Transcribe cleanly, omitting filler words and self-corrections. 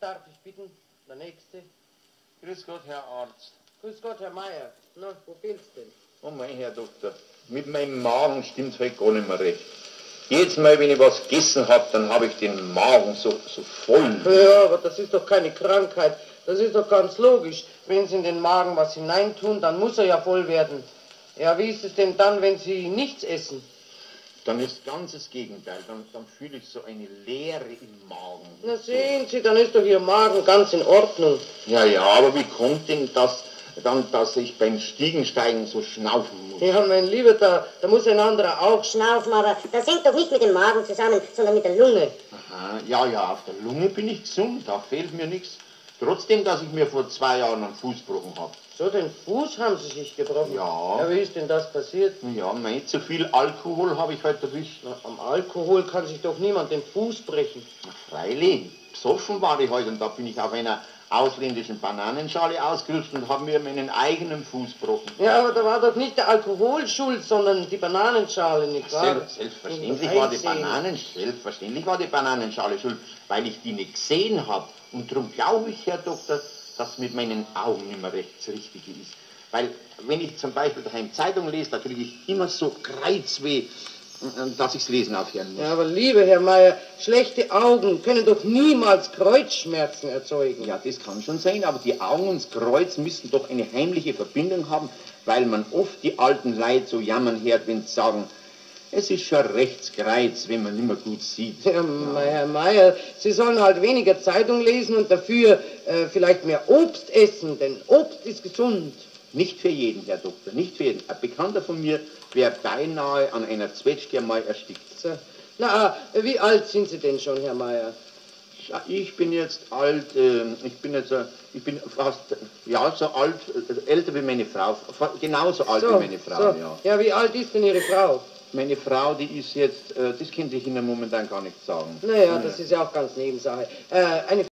Darf ich bitten? Der Nächste. Grüß Gott, Herr Arzt. Grüß Gott, Herr Meier. Na, wo fehlt's denn? Oh mein Herr Doktor, mit meinem Magen stimmt's heute gar nicht mehr recht. Jedes Mal, wenn ich was gegessen habe, dann habe ich den Magen so voll. Ja, aber das ist doch keine Krankheit. Das ist doch ganz logisch. Wenn Sie in den Magen was hineintun, dann muss er ja voll werden. Ja, wie ist es denn dann, wenn Sie nichts essen? Dann ist ganz das Gegenteil. Dann fühle ich so eine Leere im Magen. Na sehen Sie, dann ist doch Ihr Magen ganz in Ordnung. Ja, aber wie kommt denn das dann, dass ich beim Stiegensteigen so schnaufen muss? Ja, mein Lieber, da muss ein anderer auch Schnaufen, aber das hängt doch nicht mit dem Magen zusammen, sondern mit der Lunge. Aha, ja, auf der Lunge bin ich gesund, da fehlt mir nichts. Trotzdem, dass ich mir vor 2 Jahren einen Fuß gebrochen habe. So, den Fuß haben Sie sich gebrochen? Ja. Ja, wie ist denn das passiert? Ja, nicht zu viel Alkohol habe ich heute erwischt. Na, am Alkohol kann sich doch niemand den Fuß brechen. Na, freilich, besoffen war ich heute und da bin ich auf einer ausländischen Bananenschale ausgerutscht und habe mir meinen eigenen Fuß gebrochen. Ja, aber da war doch nicht der Alkohol schuld, sondern die Bananenschale, nicht wahr? Selbstverständlich war die Bananenschale schuld, weil ich die nicht gesehen habe. Und darum glaube ich, Herr Doktor, dass mit meinen Augen nicht mehr rechts richtig ist. Weil, wenn ich zum Beispiel daheim Zeitung lese, da kriege ich immer so Kreuzweh, dass ich das Lesen aufhören muss. Ja, aber lieber Herr Meier, schlechte Augen können doch niemals Kreuzschmerzen erzeugen. Ja, das kann schon sein, aber die Augen und das Kreuz müssen doch eine heimliche Verbindung haben, weil man oft die alten Leute so jammern hört, wenn sie sagen, es ist schon Rechtskreuz, wenn man nicht mehr gut sieht. Ja, Herr Meier, Sie sollen halt weniger Zeitung lesen und dafür vielleicht mehr Obst essen, denn Obst ist gesund. Nicht für jeden, Herr Doktor, nicht für jeden. Ein Bekannter von mir wäre beinahe an einer Zwetschge mal erstickt. So. Na, wie alt sind Sie denn schon, Herr Meier? Ja, ich bin jetzt alt, ich bin fast, ja, so alt, älter wie meine Frau, genauso alt wie meine Frau, so. ja. Ja, wie alt ist denn Ihre Frau? Meine Frau, die ist jetzt, das kann ich Ihnen momentan gar nicht sagen. Naja, das ist ja auch ganz Nebensache. Eine